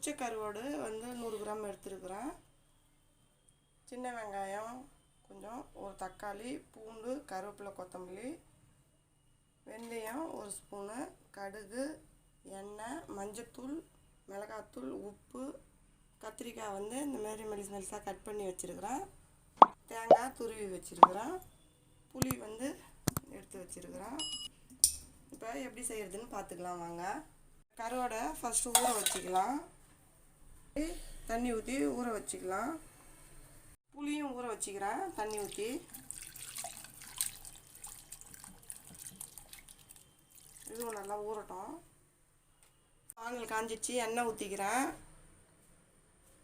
உரிச்ச கருவாடு வந்து 100 கிராம் எடுத்துருக்குறேன். சின்ன வெங்காயம் கொஞ்சம், ஒரு தக்காளி, பூண்டு, கருவேப்பிலை, கொத்தமல்லி, வெந்தயம் 1 ஸ்பூனு, கடுகு, எண்ணெய், மஞ்சத்தூள், மிளகாத்தூள், உப்பு, கத்திரிக்காய் வந்து இந்த மாதிரி மெலிசாக கட் பண்ணி வச்சுருக்கிறேன். தேங்காய் துருவி வச்சுருக்கிறேன். புளி வந்து எடுத்து வச்சுருக்கிறேன். இப்போ எப்படி செய்கிறதுன்னு பார்த்துக்கலாம் வாங்க. கருவாடை ஃபஸ்ட்டு ஊற வச்சுக்கலாம். தண்ணி ஊற்றி ஊற வச்சுக்கலாம். புளியும் ஊற வச்சுக்கிறேன் தண்ணி ஊற்றி. இதுவும் நல்லா ஊறட்டும். வானல் காஞ்சிச்சு, எண்ணெய் ஊற்றிக்கிறேன்.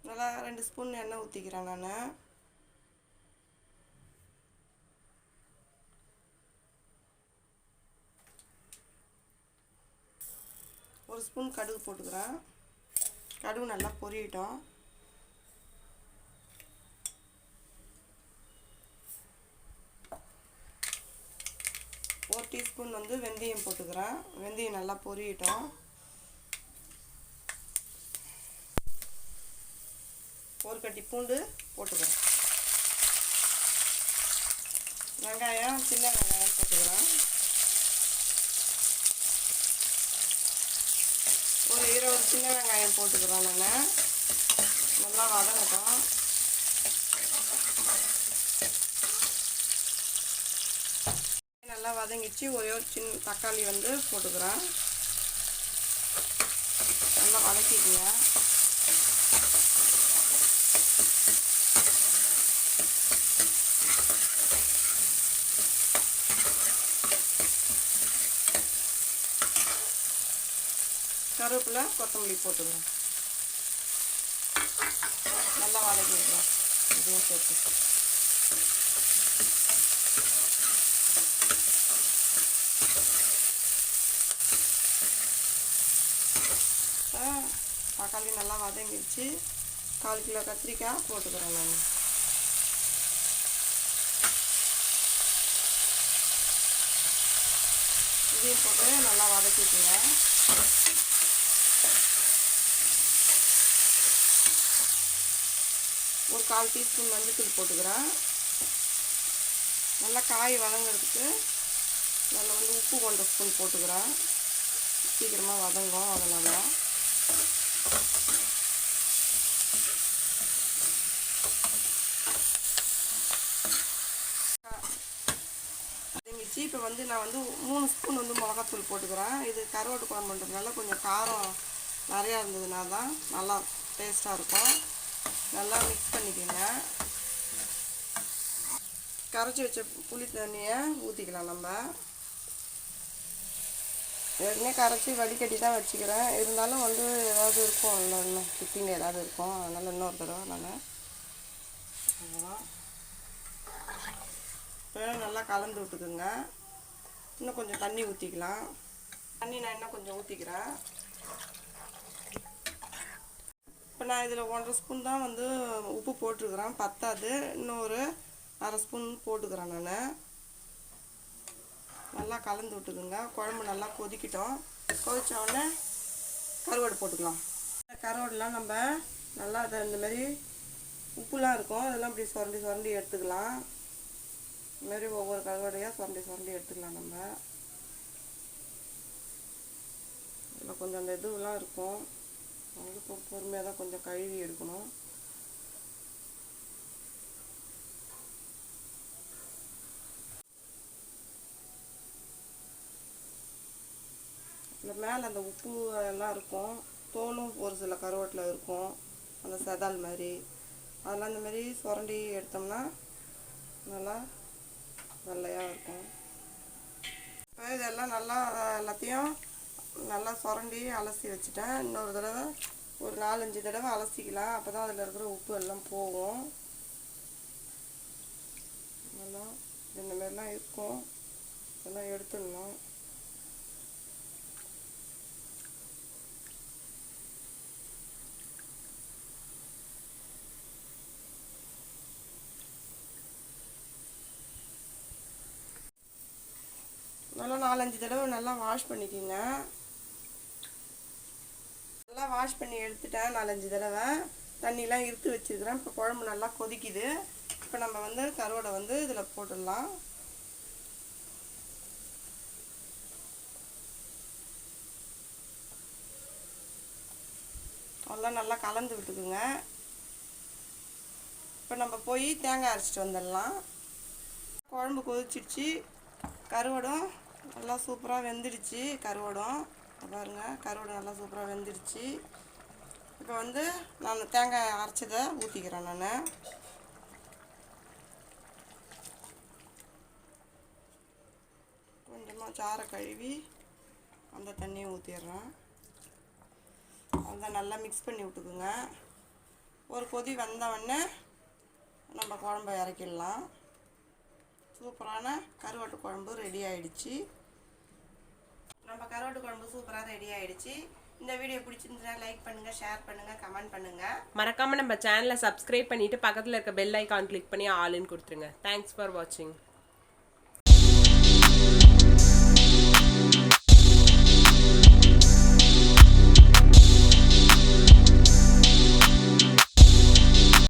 நல்லா 2 ஸ்பூன் எண்ணெய் ஊற்றிக்கிறேன் நான். ஒரு ஸ்பூன் கடுகு போட்டுக்கிறேன். கடுகு நல்லா பொரியட்டும். ஒரு டீஸ்பூன் வந்து வெந்தயம் போட்டுக்கிறேன். வெந்தயம் நல்லா பொரியட்டும். ஒரு கட்டி பூண்டு போட்டுக்கிறேன். வெங்காயம், சின்ன வெங்காயம் போட்டுக்கிறேன். ஒரு 20 சின்ன வெங்காயம் போட்டுக்கிறேன் நான். நல்லா வதங்கட்டும். நல்லா வதங்கிச்சு. ஒரே ஒரு சின்ன தக்காளி வந்து போட்டுக்கிறேன். நல்லா வதக்கிக்குங்க. கருவேப்பிலை, கொத்தமல்லி போட்டுக்கிறேன். நல்லா வதக்கிக்கலாம். இதையும் சேர்த்து தக்காளி நல்லா வதங்கிடுச்சு. 1/4 கிலோ கத்திரிக்காய் போட்டுக்கிறேன் நான். இதையும் போட்டு நல்லா வதக்கிக்குங்க. ஒரு 1/4 டீஸ்பூன் மஞ்சத்தூள் போட்டுக்கிறேன். நல்லா காய் வதங்கிறதுக்கு நல்லா வந்து உப்பு 1 ஸ்பூன் போட்டுக்கிறேன். சீக்கிரமாக வதங்கும் அதனால். வதங்கிச்சு. இப்போ வந்து நான் வந்து 3 ஸ்பூன் வந்து மிளகாத்தூள் போட்டுக்கிறேன். இது கருவாட்டு குழம்புன்றதுனால கொஞ்சம் காரம் நிறையா இருந்ததுனா தான் நல்லா டேஸ்ட்டாக இருக்கும். நல்லா மிக்ஸ் பண்ணிக்கோங்க. கரைச்சி வச்ச புளி தண்ணியை ஊற்றிக்கலாம். நம்ம ஏற்கனவே கரைச்சி வடிகட்டி தான் வச்சுக்கிறேன். இருந்தாலும் வந்து ஏதாவது இருக்கும், இன்னும் கிட்டிங் ஏதாவது இருக்கும். அதனால் இன்னொரு தடவை நான் அவ்வளோதான். இப்போ நல்லா கலந்து விட்டுக்குங்க. இன்னும் கொஞ்சம் தண்ணி ஊற்றிக்கலாம். தண்ணி நான் இன்னும் கொஞ்சம் ஊற்றிக்கிறேன். இப்போ நான் இதில் 1/2 ஸ்பூன் தான் வந்து உப்பு போட்டிருக்கிறேன். பத்தாது. இன்னொரு 1/2 ஸ்பூன் போட்டுக்கிறேன் நான். நல்லா கலந்து விட்டுக்குங்க. குழம்பு நல்லா கொதிக்கட்டும். கொதித்த உடனே கருவாடு போட்டுக்கலாம். கருவாடுலாம் நம்ம நல்லா அதை இந்தமாரி உப்புலாம் இருக்கும், அதெல்லாம் இப்படி சுரண்டி சுரண்டி எடுத்துக்கலாம். இதுமாரி ஒவ்வொரு கருவாடையாக சுரண்டி சுரண்டி எடுத்துக்கலாம். நம்ம இதில் கொஞ்சம் அந்த இதுவெலாம் இருக்கும், அது பொறுமையாக தான் கொஞ்சம் கழுவி எடுக்கணும். இந்த மேலே அந்த உப்பு எல்லாம் இருக்கும், தோலும் ஒரு சில கருவாட்டில் இருக்கும், அந்த செதால் மாதிரி. அதெல்லாம் இந்த மாதிரி சுரண்டி எடுத்தோம்னா நல்லா வெள்ளையாக இருக்கும். இப்போ இதெல்லாம் நல்லா எல்லாத்தையும் நல்லா சுரண்டி அலசி வச்சுட்டேன். இன்னொரு தடவை ஒரு 4-5 தடவை அலசிக்கலாம். அப்போ தான் அதில் இருக்கிற உப்பு எல்லாம் போகும். நல்லா இந்த மாதிரிலாம் இருக்கும், அதெல்லாம் எடுத்துடணும். நல்லா 4-5 தடவை நல்லா வாஷ் பண்ணிக்கோங்க. நல்லா வாஷ் பண்ணி எடுத்துட்டேன் 4-5 தடவை. தண்ணிலாம் இருத்து வச்சுருக்கிறேன். இப்போ குழம்பு நல்லா கொதிக்குது. இப்போ நம்ம வந்து கருவாடை வந்து இதில் போட்டுடலாம். அதெல்லாம் நல்லா கலந்து விட்டுக்குங்க. இப்போ நம்ம போய் தேங்காய் அரைச்சிட்டு வந்துடலாம். குழம்பு கொதிச்சிடுச்சு. கருவாடும் நல்லா சூப்பராக வெந்துடுச்சு. கருவாடும் பாருங்க, கருவாடு நல்லா சூப்பராக வெந்துடுச்சு. இப்போ வந்து நான் தேங்காய் அரைச்சதை ஊற்றிக்கிறேன். நான் கொஞ்சமாக சாறை கழுவி அந்த தண்ணியை ஊற்றிடுறேன். அதை நல்லா மிக்ஸ் பண்ணி விட்டுக்குங்க. ஒரு கொதி வந்தவொடனே நம்ம குழம்பை இறக்கிடலாம். சூப்பரான கருவாட்டு குழம்பு ரெடி ஆகிடுச்சு. நம்ம கருவாட்டு குழம்பு சூப்பராக ரெடி ஆகிடுச்சு. இந்த வீடியோ பிடிச்சிருந்தா லைக் பண்ணுங்கள், ஷேர் பண்ணுங்கள், கமெண்ட் பண்ணுங்கள். மறக்காமல் நம்ம சேனலை சப்ஸ்கிரைப் பண்ணிவிட்டு பக்கத்தில் இருக்க பெல் ஐக்கான் கிளிக் பண்ணி ஆல்னு கொடுத்துருங்க. தேங்க்ஸ் ஃபார் வாட்சிங்.